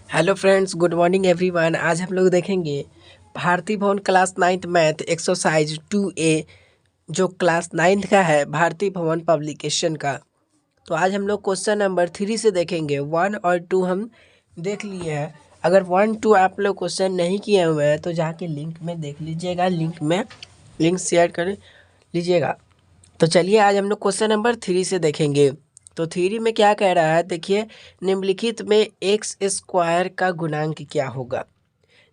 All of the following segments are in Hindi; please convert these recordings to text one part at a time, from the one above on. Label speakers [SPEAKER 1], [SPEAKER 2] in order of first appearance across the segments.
[SPEAKER 1] Hello friends, good morning everyone. आज हम लोग देखेंगे भारती भवन class 9th math exercise 2A, जो क्लास 9th का है, भारती भवन पब्लिकेशन का। तो आज हम लोग क्वेश्चन नंबर 3 से देखेंगे। 1 और 2 हम देख लिए हैं। अगर 1 2 आप लोग क्वेश्चन नहीं किए हुए हैं तो जाके लिंक में देख लीजिएगा, लिंक शेयर कर लीजिएगा। तो चलिए आज हम लोग क्वेश्चन नंबर 3 से देखेंगे। तो थ्री में क्या कह रहा है, देखिए, निम्नलिखित में एक्स स्क्वायर का गुणांक क्या होगा।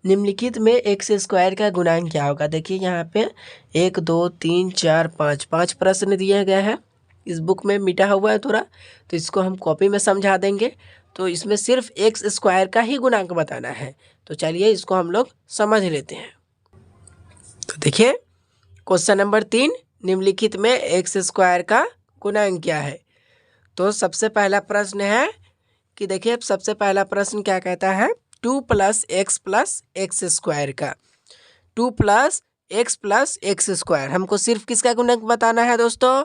[SPEAKER 1] निम्नलिखित में एक्स स्क्वायर का गुणांक क्या होगा। देखिए यहाँ पे 1 2 3 4 5 5 प्रश्न दिए गए हैं। इस बुक में मिटा हुआ है थोड़ा, तो इसको हम कॉपी में समझा देंगे। तो इसमें सिर्फ एक्स स्क्वायर का ही गुणांक बताना है। तो चलिए इसको हम लोग समझ लेते हैं। तो देखिए क्वेश्चन नंबर 3, निम्नलिखित में एक्स स्क्वायर का गुणांक क्या है। तो सबसे पहला प्रश्न है कि देखिए, सबसे पहला प्रश्न क्या कहता है, 2 प्लस एक्स स्क्वायर का। 2 प्लस एक्स स्क्वायर, हमको सिर्फ किसका गुणक बताना है दोस्तों,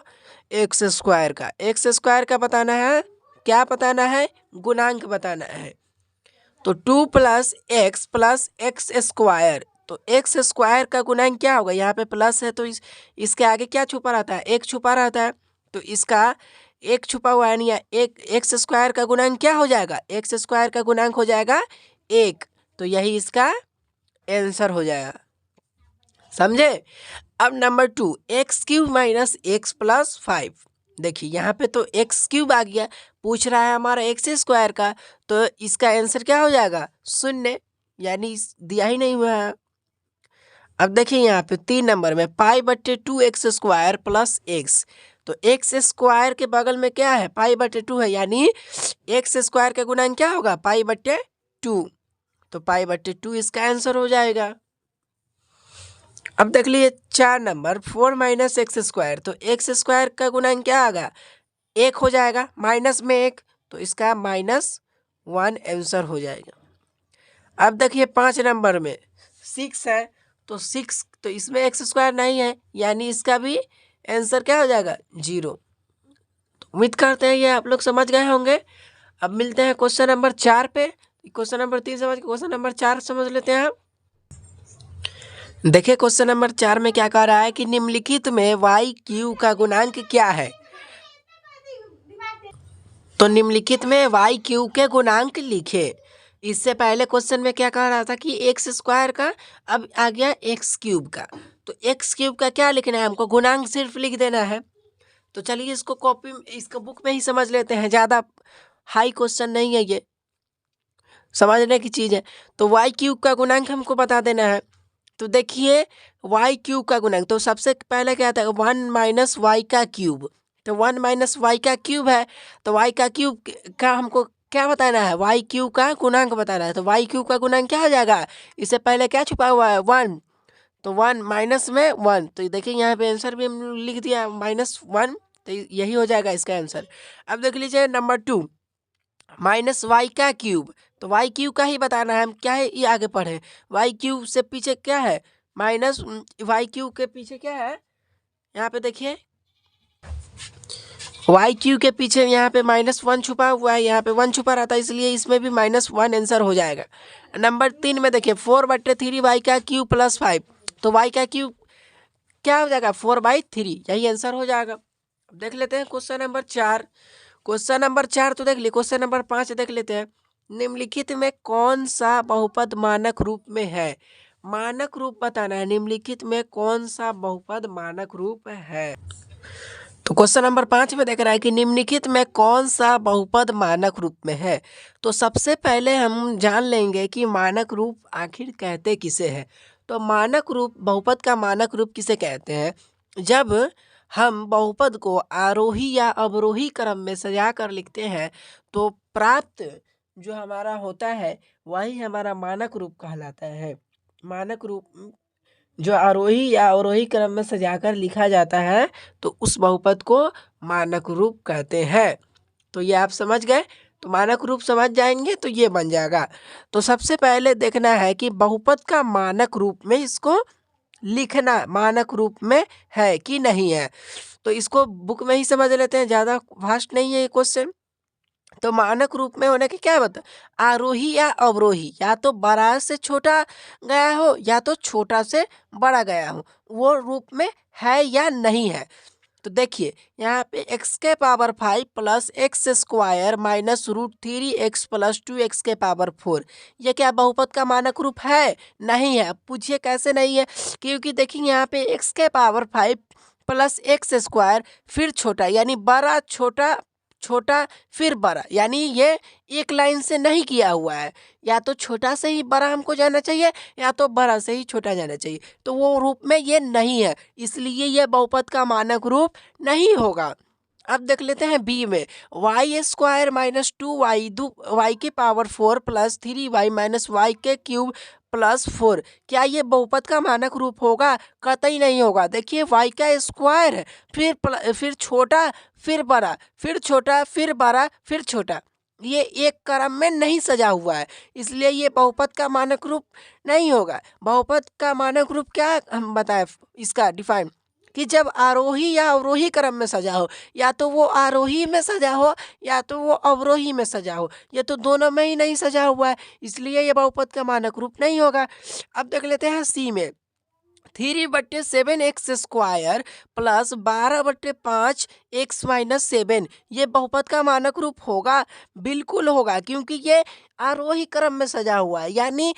[SPEAKER 1] एक्स स्क्वायर का। एक्स स्क्वायर का बताना है, क्या बताना है, गुणांक बताना है। तो 2 प्लस एक्स स्क्वायर, तो एक्स स्क्वायर का गुणांक क्या होगा। यहाँ पे प्लस है तो इसके आगे क्या छुपा रहता है, एक छुपा रहता है। तो इसका एक छुपा हुआ है, नहीं है, एक एक्स स्क्वायर का गुणांक क्या हो जाएगा, एक्स स्क्वायर का गुणांक हो जाएगा 1। तो यही इसका आंसर हो जाएगा, समझे। अब number 2, x cube minus x plus 5। देखिए यहाँ पे तो एक्स क्यूब आ गया, पूछ रहा है हमारा एक्स स्क्वायर का, तो इसका आंसर क्या हो जाएगा, 0, यानी दिया ही नहीं हुआ है। अब देखिए यहाँ पे 3 नंबर में पाई/2 एक्स स्क्वायर प्लस एक्स। तो एक्स स्क्वायर के बगल में क्या है, पाई/2 है, यानी एक्स स्क्वायर का गुणांक क्या होगा, पाई/2। तो पाई/2 इसका आंसर हो जाएगा। अब देख लीजिए 4 नंबर, 4 माइनस एक्स स्क्वायर। तो एक्स स्क्वायर का गुणांक क्या आएगा, 1 हो जाएगा, माइनस में 1, तो इसका -1 आंसर हो जाएगा। अब देखिए 5 नंबर में 6 है, तो 6, तो इसमें एक्स स्क्वायर नहीं है, यानी इसका भी आंसर क्या हो जाएगा, 0। तो उम्मीद करते हैं ये आप लोग समझ गए होंगे। अब मिलते हैं क्वेश्चन नंबर 4 पे। क्वेश्चन नंबर 3 समझ के क्वेश्चन नंबर 4 समझ लेते हैं। देखिए क्वेश्चन नंबर 4 में क्या कह रहा है कि निम्नलिखित में वाई क्यू का गुणांक क्या है। तो निम्नलिखित में वाई क्यू के गुणांक लिखे। इससे पहले क्वेश्चन में क्या कह रहा था कि एक्स स्क्वायर का, अब आ गया एक्स क्यूब का। तो एक्स क्यूब का क्या लिखना है, हमको गुणांक सिर्फ लिख देना है। तो चलिए इसको कॉपी, इसको बुक में ही समझ लेते हैं, ज़्यादा हाई क्वेश्चन नहीं है, ये समझने की चीज़ है। तो वाई क्यूब का गुणांक हमको बता देना है। तो देखिए वाई क्यूब का गुणांक, तो सबसे पहले क्या था, 1 माइनस वाई का क्यूब। तो 1 माइनस वाई का क्यूब है, तो वाई का क्यूब का हमको क्या बताना है, वाई क्यूब का गुणांक बताना है। तो वाई क्यूब का गुणांक क्या हो जाएगा, इससे पहले क्या छुपा हुआ है, 1, तो 1 माइनस में 1। तो देखिए यहाँ पे आंसर भी हम लिख दिया -1, तो यही हो जाएगा इसका आंसर। अब देख लीजिए नंबर 2, माइनस वाई का क्यूब। तो वाई क्यूब का ही बताना है, हम क्या है ये आगे पढ़े। वाई क्यूब से पीछे क्या है, माइनस, वाई क्यूब के पीछे क्या है, यहाँ पे देखिए वाई क्यूब के पीछे यहाँ पे -1 छुपा हुआ है, यहाँ पे 1 छुपा रहता है, इसलिए इसमें भी -1 आंसर हो जाएगा। नंबर 3 में देखिए 4/3 वाई का क्यूब प्लस 5। तो वाई का क्यूब क्या हो जाएगा, 4/3, यही आंसर हो जाएगा। अब देख लेते हैं क्वेश्चन नंबर 4। क्वेश्चन नंबर 4 तो देख लिए, क्वेश्चन नंबर 5 देख लेते हैं। निम्नलिखित में कौन सा बहुपद मानक रूप में है। मानक रूप बताना है, निम्नलिखित में कौन सा बहुपद मानक रूप है। तो क्वेश्चन नंबर 5 में देख रहा है कि निम्नलिखित में कौन सा बहुपद मानक रूप में है। तो सबसे पहले हम जान लेंगे कि मानक रूप आखिर कहते किसे हैं। तो मानक रूप, बहुपद का मानक रूप किसे कहते हैं, जब हम बहुपद को आरोही या अवरोही क्रम में सजा कर लिखते हैं तो प्राप्त जो हमारा होता है वही हमारा मानक रूप कहलाता है। मानक रूप जो आरोही या अवरोही क्रम में सजाकर लिखा जाता है तो उस बहुपद को मानक रूप कहते हैं। तो ये आप समझ गए। तो मानक रूप समझ जाएंगे तो ये बन जाएगा। तो सबसे पहले देखना है कि बहुपद का मानक रूप में इसको लिखना, मानक रूप में है कि नहीं है। तो इसको बुक में ही समझ लेते हैं, ज़्यादा फास्ट नहीं है ये क्वेश्चन। तो मानक रूप में होने के क्या बता, आरोही या अवरोही, या तो बड़ा से छोटा गया हो या तो छोटा से बड़ा गया हो, वो रूप में है या नहीं है। तो देखिए यहाँ पे x के power 5 plus x square minus root 3x plus 2x के पावर 4, ये क्या बहुपद का मानक रूप है? नहीं है। अब पूछिए कैसे नहीं है? क्योंकि देखिए यहाँ पे x के पावर 5 प्लस एक्स स्क्वायर फिर छोटा, यानी बड़ा छोटा छोटा फिर बड़ा, यानी ये एक लाइन से नहीं किया हुआ है। या तो छोटा से ही बड़ा हमको जाना चाहिए या तो बड़ा से ही छोटा जाना चाहिए, तो वो रूप में ये नहीं है, इसलिए ये बहुपद का मानक रूप नहीं होगा। अब देख लेते हैं बी में, Y square minus 2y Y के power 4 plus 3y minus Y के क्यूब प्लस 4, क्या ये बहुपद का मानक रूप होगा? कतई नहीं होगा। देखिए y का स्क्वायर है, फिर छोटा फिर बड़ा फिर छोटा फिर बड़ा फिर छोटा, ये एक क्रम में नहीं सजा हुआ है, इसलिए ये बहुपद का मानक रूप नहीं होगा। बहुपद का मानक रूप क्या हम बताएं इसका डिफाइन, कि जब आरोही या अवरोही क्रम में सजा हो, या तो वो आरोही में सजा हो या तो वो अवरोही में सजा हो, ये तो दोनों में ही नहीं सजा हुआ है, इसलिए ये बहुपद का मानक रूप नहीं होगा। अब देख लेते हैं सी में, 3/7 x square plus 12/5 x minus 7, ये बहुपद का मानक रूप होगा? बिल्कुल होगा, क्योंकि ये आरोही क्रम में सजा हुआ है, यानी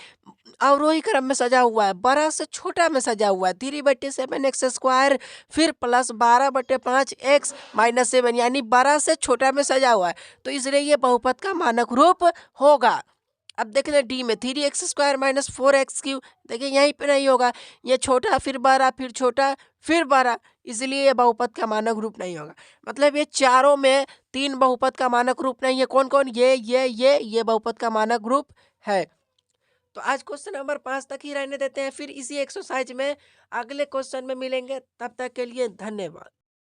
[SPEAKER 1] अवरोही क्रम में सजा हुआ है, बड़ा से छोटा में सजा हुआ है। 3/7 एक्स स्क्वायर फिर प्लस 12/5 एक्स माइनस 7, यानी बड़ा से छोटा में सजा हुआ है, तो इसलिए ये बहुपद का मानक रूप होगा। अब देख लें डी में, 3x² माइनस 4x3, देखिए यहीं पे नहीं होगा, ये छोटा फिर बड़ा फिर छोटा फिर बड़ा, इसलिए ये बहुपद का मानक रूप नहीं होगा। मतलब ये चारों में 3 बहुपद का मानक रूप नहीं है। कौन कौन? ये बहुपद का मानक रूप है। तो आज क्वेश्चन नंबर 5 तक ही रहने देते हैं, फिर इसी एक्सरसाइज में अगले क्वेश्चन में मिलेंगे। तब तक के लिए धन्यवाद।